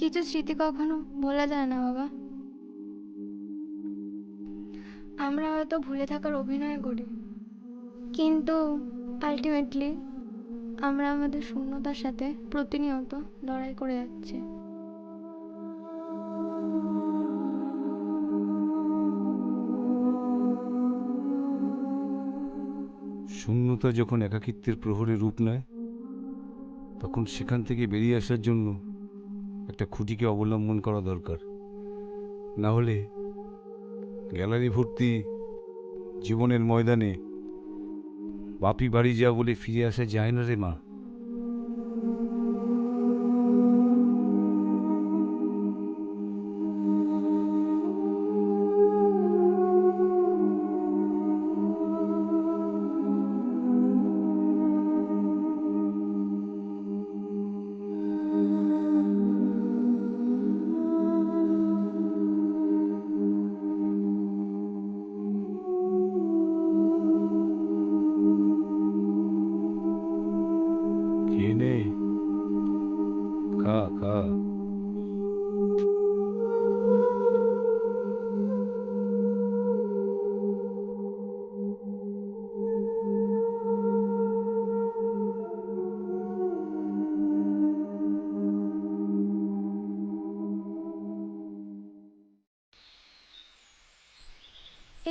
কিছু স্মৃতি কখনো ভোলা যায় না বাবা। আমরা হয়তো ভুলে থাকার অভিনয় করি, কিন্তু আলটিমেটলি আমরা আমাদের শূন্যতার সাথে প্রতিনিয়ত লড়াই করে যাচ্ছি। শূন্যতা যখন একাকিত্বের প্রহরে রূপ নেয়, তখন সেখান থেকে বেরিয়ে আসার জন্য একটা খুঁটিকে অবলম্বন করা দরকার। না হলে গ্যালারি ভর্তি জীবনের ময়দানে বাপি বাড়ি যা বলে ফিরে আসা যায় না রে মা। খেয়ে নে, খা খা।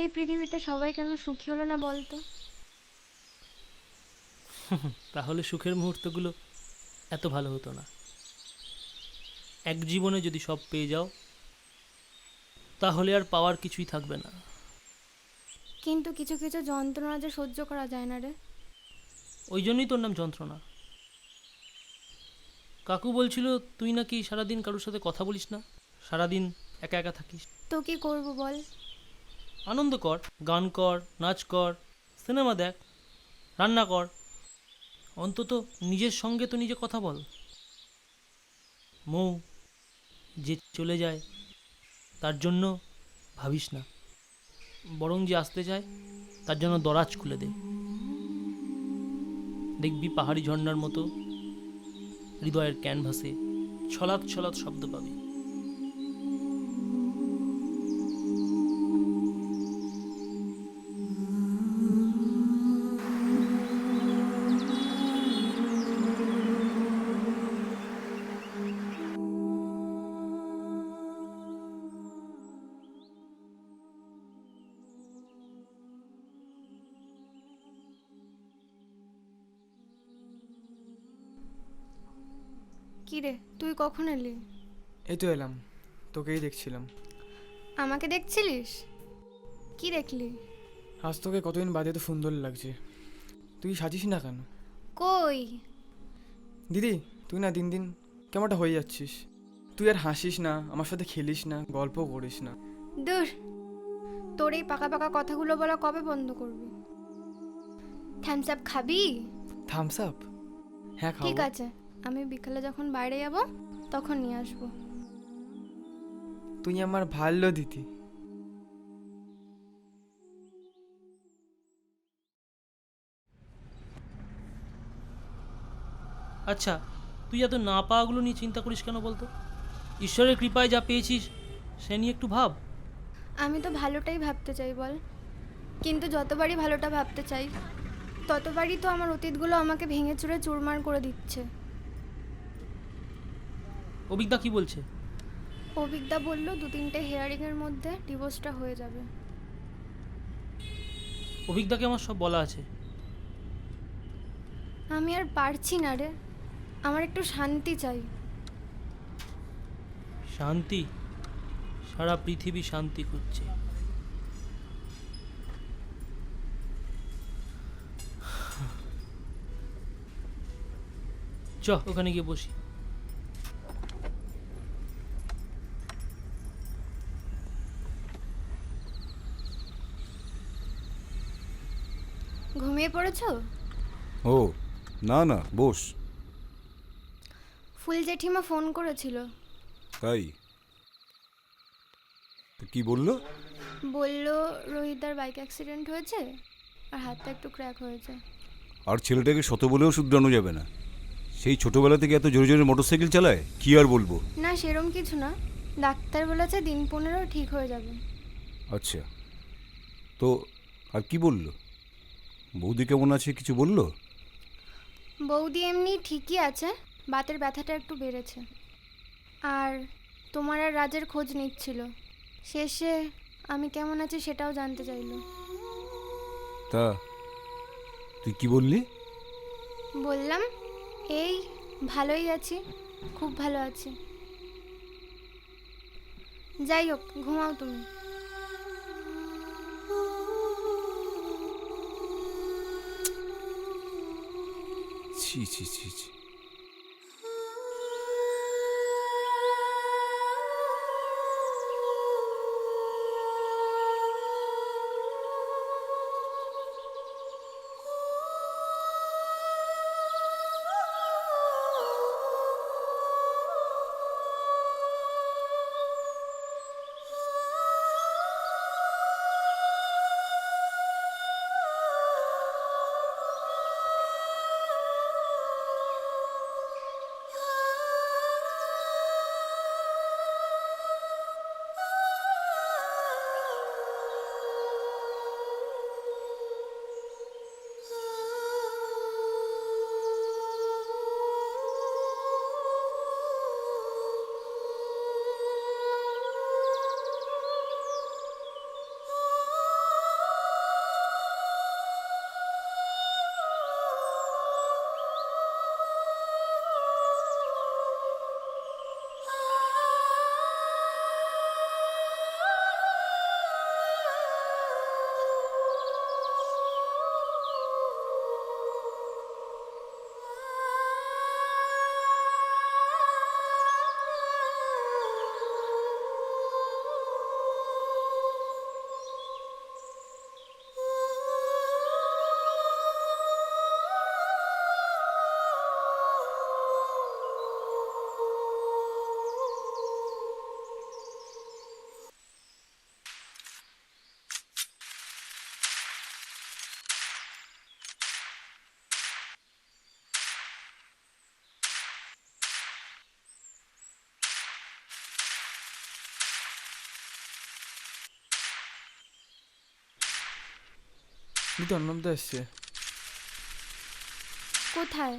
এই পৃথিবীতে সবাই কেন সুখী হলো না বলতো? তাহলে সুখের মুহূর্তগুলো এত ভালো হতো না। এক জীবনে যদি সব পেয়ে যাও, তাহলে আর পাওয়ার কিছুই থাকবে না। কিন্তু কিছু কিছু যন্ত্রণা যে সহ্য করা যায় না রে। ওই জন্যই তোর নাম যন্ত্রণা। কাকু বলছিল তুই নাকি সারাদিন কারোর সাথে কথা বলিস না, সারাদিন একা একা থাকিস। তো কি করব বল? আনন্দ কর, গান কর, নাচ কর, সিনেমা দেখ, রান্না কর, অন্তত নিজের সঙ্গে তো নিজে কথা বল। মৌ যে চলে যায় তার জন্য ভাবিস না, বরং যে আসতে চায় তার জন্য দরাজ খুলে দে। দেখবি পাহাড়ি ঝর্ণার মতো হৃদয়ের ক্যানভাসে ছলাৎ ছলাৎ শব্দ পাবি। কি রে, তুই কখন এলি? এই তো এলাম, তোকেই দেখছিলাম। আমাকে দেখছিলিস? কি দেখলি? আজ তোকে কতদিন বাদে তো সুন্দর লাগছে। তুই সাজিস না কেন? কই? দিদি, তুই না দিন দিন কেমনটা হয়ে যাচ্ছিস। তুই আর হাসিস না, আমার সাথে খেলিস না, গল্প করিস না। দূর, তোর এই পাকা পাকা কথাগুলো বলা কবে বন্ধ করবি? থামস আপ খাবি? Thums Up? হ্যাঁ ঠিক খাবো। আছে, আমি বিকালে যখন বাইরে যাব তখন নিয়ে আসবো। তুই আমার ভালো দিদি। আচ্ছা, তুই এত না পাওয়াগুলো নিয়ে চিন্তা করিস কেন বলতো? ঈশ্বরের কৃপায় যা পেয়েছিস সে নিয়ে একটু ভাব। আমি তো ভালোটাই ভাবতে চাই বল, কিন্তু যতবারই ভালোটা ভাবতে চাই ততবারই তো আমার অতীতগুলো আমাকে ভেঙে চুরে চুরমার করে দিচ্ছে। অভিজ্ঞতা কি বলছে? অভিজ্ঞতা বলল 2-3টে হেয়ারিংয়ের মধ্যে ডিভোর্সটা হয়ে যাবে। অভিজ্ঞতাকে আমার সব বলা আছে। আমি আর পারছি না রে, আমার একটু শান্তি চাই। শান্তি? সারা পৃথিবী শান্তি খুঁজছে। চ ওখানে গিয়ে বসি। ঘুমিয়ে পড়েছো? ও না না, বস। ফুল জেঠিমা ফোন করেছিল। তাই? তো কি বললো? বলল রোহিতদার বাইক অ্যাক্সিডেন্ট হয়েছে আর হাতটা একটু ক্র্যাক হয়েছে। আর ছেলেটাকে শত বলেও শুধরানো যাবে না। সেই ছোটবেলা থেকে এত জোরে জোরে মোটরসাইকেল চালায়, কি আর বলবো। না সেরম কিছু না, ডাক্তার বলেছে দিন 15 ঠিক হয়ে যাবে। আচ্ছা, তো আর কি বললো? বৌদি কেমন আছে কিছু বললো? বৌদি এমনি ঠিকই আছে, বাতের ব্যথাটা একটু বেড়েছে। আর তোমার আর রাজের খোঁজ নিচ্ছিল, শেষে আমি কেমন আছি সেটাও জানতে চাইলো। তা তুই কি বললি? বললাম এই ভালোই আছি, খুব ভালো আছি। যাই হোক, ঘুমাও তুমি। ছি ছি ছি ছি। দিদি অর্ণবদা এসছে। কোথায়?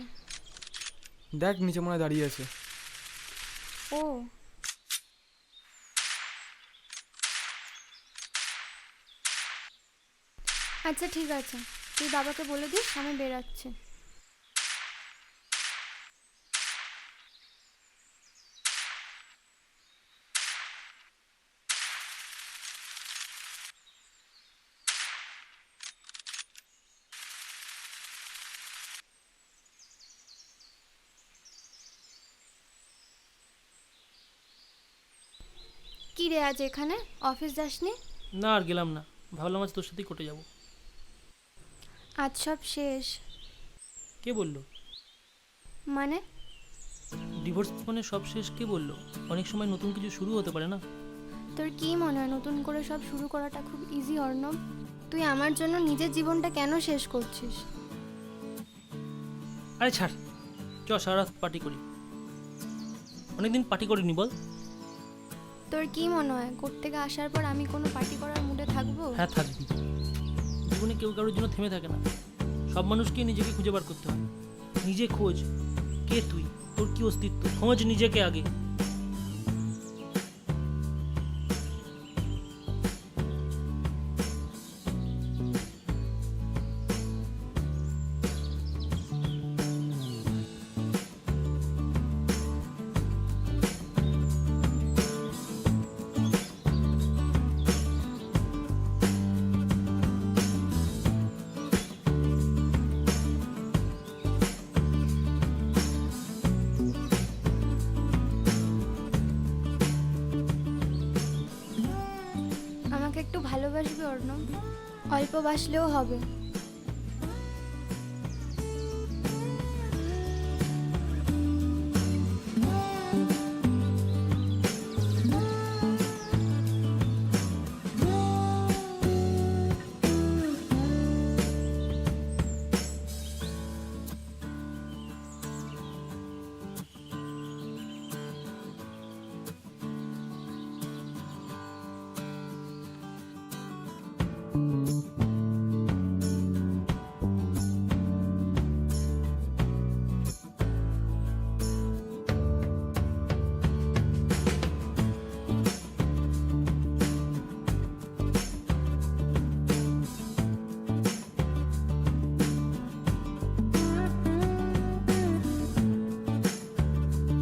দেখ নিচে মনে হয় দাঁড়িয়ে আছে। ও আচ্ছা ঠিক আছে, তুই বাবাকে বলে দিস আমি বেরাচ্ছি। কি রে আজ এখানে, অফিস যাসনি? না আর গেলাম না, ভাবলাম আজ তোর সাথেই কোর্টে যাব। আজ সব শেষ। কে বললো? মানে? ডিভোর্স মানে সব শেষ কে বললো? অনেক সময় নতুন কিছু শুরু হতে পারে না? তোর কি মনে হয় নতুন করে সব শুরু করাটা খুব ইজি অর্ণব? তুই আমার জন্য নিজের জীবনটা কেন শেষ করছিস? আরে ছাড়, চ সারা রাত পার্টি করি। অনেকদিন পার্টি করিনি বল। তোর কি মনে হয় কোর্ট থেকে আসার পর আমি কোনো পার্টি করার মুডে থাকবো? হ্যাঁ থাকবি। জীবনে কেউ কারোর জন্য থেমে থাকে না, সব মানুষকে নিজেকে খুঁজে বার করতে হয়। নিজে খোঁজ, কে তুই, তোর কি অস্তিত্ব, খোঁজ নিজেকে আগে। আমাকে একটু ভালোবাসবি অর্ণব? অল্প বাসলেও হবে।